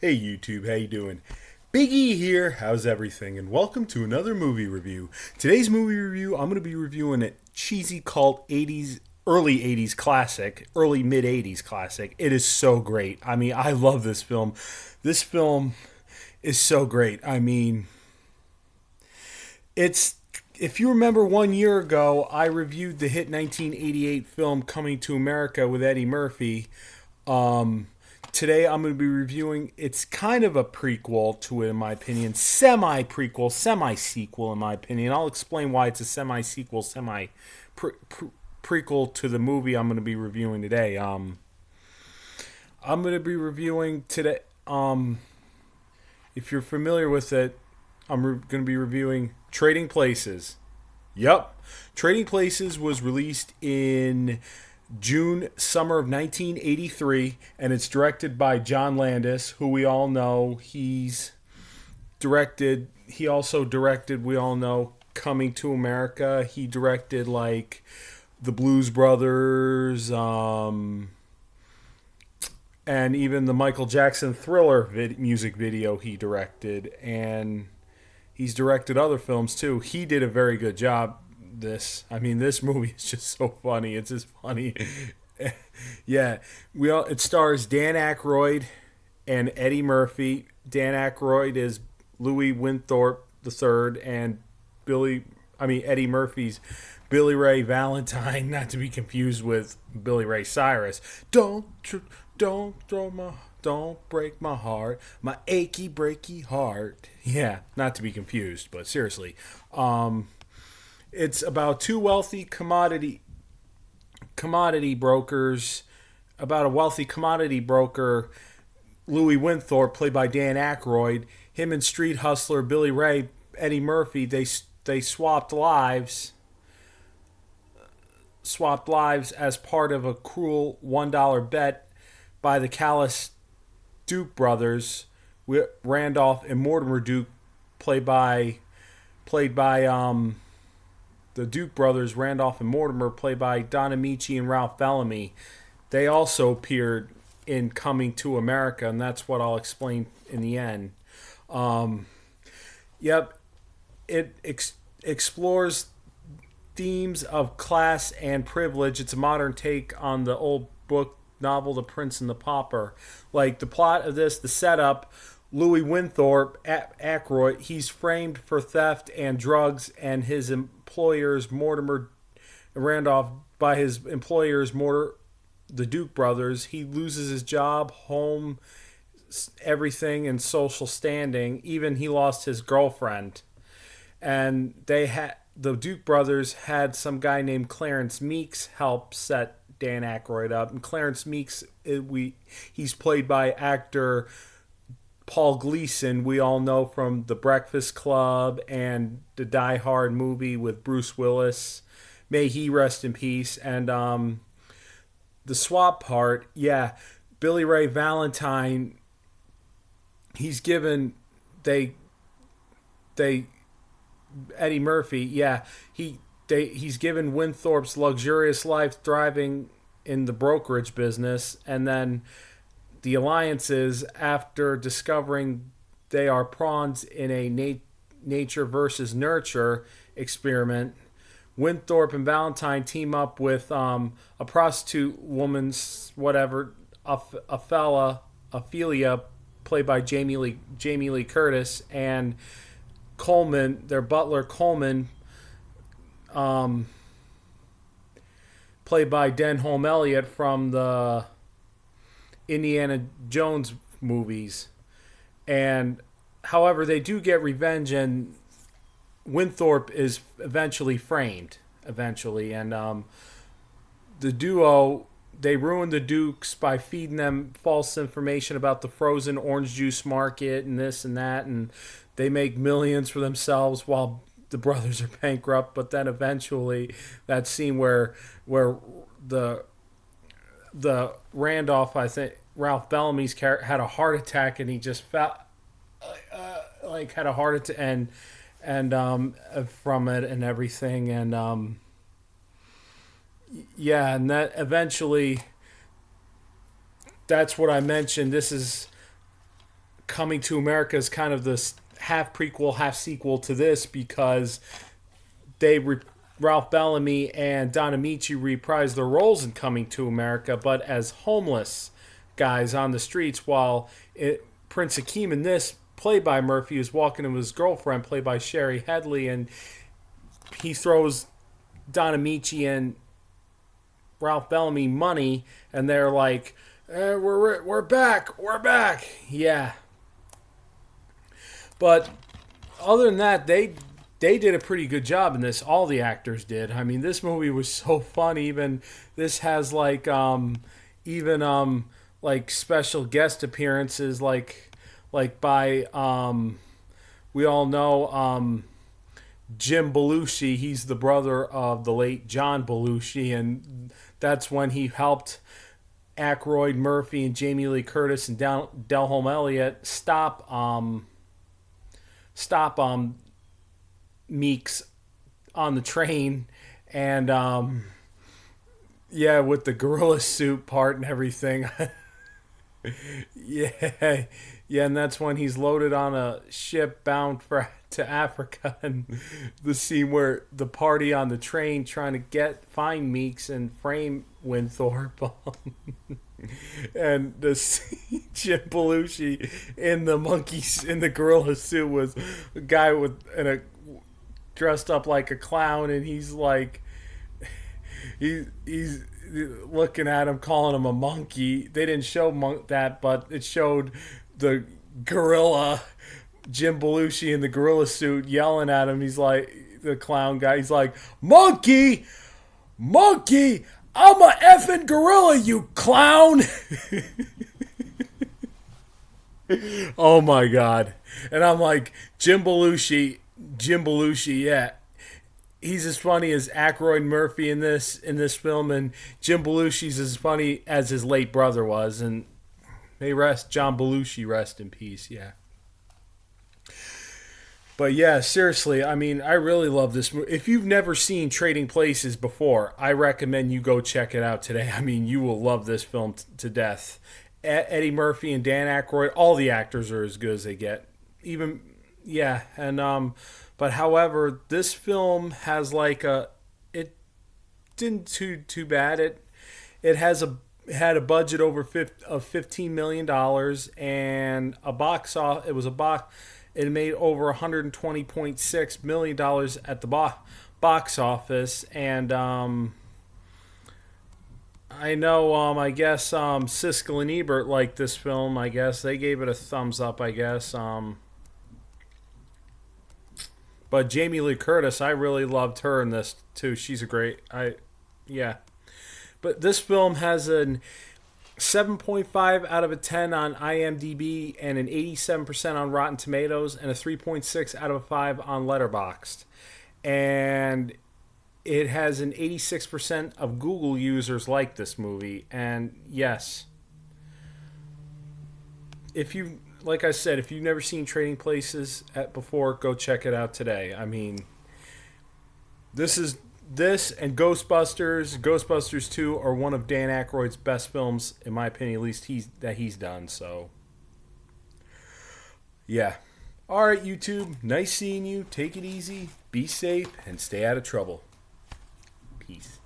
Hey YouTube, how you doing? Big E here, how's everything? And welcome to another movie review. Today's movie review, I'm going to be reviewing a cheesy cult 80s, early 80s classic, early mid 80s classic. It is so great. I mean, I love this film. This film is so great. I mean, it's if you remember 1 year ago, I reviewed the hit 1988 film Coming to America with Eddie Murphy. Um, Today I'm going to be reviewing. It's kind of a prequel to it, in my opinion, semi prequel, semi sequel, in my opinion. I'll explain why it's a semi sequel, semi prequel to the movie I'm going to be reviewing today. I'm going to be reviewing today. If you're familiar with it, I'm going to be reviewing Trading Places. Yep. Trading Places was released in summer of 1983, and it's directed by John Landis, who we all know. He also directed, we all know, Coming to America. He directed, like, The Blues Brothers, and even the Michael Jackson Thriller music video he directed, and he's directed other films too. He did a very good job. This movie is just so funny. It's just funny. Yeah, it stars Dan Aykroyd and Eddie Murphy. Dan Aykroyd is Louis Winthorpe III, and Eddie Murphy's Billy Ray Valentine, not to be confused with Billy Ray Cyrus. Don't break my heart, my achy breaky heart. Yeah, not to be confused, but seriously. It's about two wealthy commodity brokers, about a wealthy commodity broker, Louis Winthorpe, played by Dan Aykroyd. Him and street hustler Billy Ray, Eddie Murphy, they swapped lives as part of a cruel $1 bet by the callous Duke brothers, Randolph and Mortimer Duke, played by the Duke brothers, Randolph and Mortimer, played by Don Ameche and Ralph Bellamy. They also appeared in Coming to America, and that's what I'll explain in the end. Yep, it explores themes of class and privilege. It's a modern take on the old book novel The Prince and the Pauper. Like, the plot of this, the setup: Louis Winthorpe, Aykroyd, he's framed for theft and drugs, and his employers, Mortimer Randolph, by his employers, the Duke brothers. He loses his job, home, everything, and social standing. Even he lost his girlfriend. And the Duke brothers had some guy named Clarence Meeks help set Dan Aykroyd up. And Clarence Meeks, he's played by actor Paul Gleason, we all know from The Breakfast Club and the Die Hard movie with Bruce Willis. May he rest in peace. And the swap part, yeah, Billy Ray Valentine, he's given Eddie Murphy, yeah, he's given Winthorpe's luxurious life driving in the brokerage business, and then the alliances, after discovering they are pawns in a nature versus nurture experiment. Winthorpe and Valentine team up with a prostitute woman's Ophelia, played by Jamie Lee Curtis, and Coleman, their butler Coleman, played by Denholm Elliott from the Indiana Jones movies. And however, they do get revenge, and Winthorpe is eventually framed. And the duo, they ruin the Dukes by feeding them false information about the frozen orange juice market and this and that, and they make millions for themselves while the brothers are bankrupt. But then eventually, that scene where the Randolph, I think Ralph Bellamy's character, had a heart attack, and he just felt had a heart attack and from it and everything, and yeah, and that eventually, that's what I mentioned. This is Coming to America is kind of this half prequel, half sequel to this because Ralph Bellamy and Don Ameche reprised their roles in Coming to America, but as homeless guys on the streets, while Prince Akeem in this, played by Murphy, is walking with his girlfriend, played by Sherry Headley, and he throws Don Ameche and Ralph Bellamy money, and they're like, we're back. Yeah. But other than that, they did a pretty good job in this. All the actors did. I mean, this movie was so fun. Even this has like like special guest appearances like by we all know Jim Belushi. He's the brother of the late John Belushi, and that's when he helped Aykroyd, Murphy, and Jamie Lee Curtis and Denholm Elliott stop Meeks on the train, and with the gorilla suit part and everything. yeah, and that's when he's loaded on a ship bound to Africa, and the scene where the party on the train trying to find Meeks and frame Winthorpe. And the Jim Belushi in the gorilla suit was a guy dressed up like a clown, and he's like, he's looking at him, calling him a monkey. They didn't show that, but it showed the gorilla, Jim Belushi in the gorilla suit, yelling at him. He's like, the clown guy, he's like, monkey, I'm a effing gorilla, you clown. Oh my God. And I'm like, Jim Belushi, yeah. He's as funny as Aykroyd, Murphy in this film, and Jim Belushi's as funny as his late brother was, and John Belushi rest in peace, yeah. But yeah, seriously, I mean, I really love this movie. If you've never seen Trading Places before, I recommend you go check it out today. I mean, you will love this film to death. Eddie Murphy and Dan Aykroyd, all the actors are as good as they get. But however, this film has it didn't too bad. It had a budget of $15 million and it made over $120.6 million at the box office, and I know I guess Siskel and Ebert liked this film. I guess they gave it a thumbs up. I guess. But Jamie Lee Curtis, I really loved her in this too. She's a great. But this film has a 7.5 out of 10 on IMDb and an 87% on Rotten Tomatoes and a 3.6 out of 5 on Letterboxd. And it has an 86% of Google users like this movie. And yes, like I said, if you've never seen Trading Places before, go check it out today. I mean, this and Ghostbusters 2 are one of Dan Aykroyd's best films, in my opinion, at least he's done. So, yeah. All right, YouTube. Nice seeing you. Take it easy. Be safe and stay out of trouble. Peace.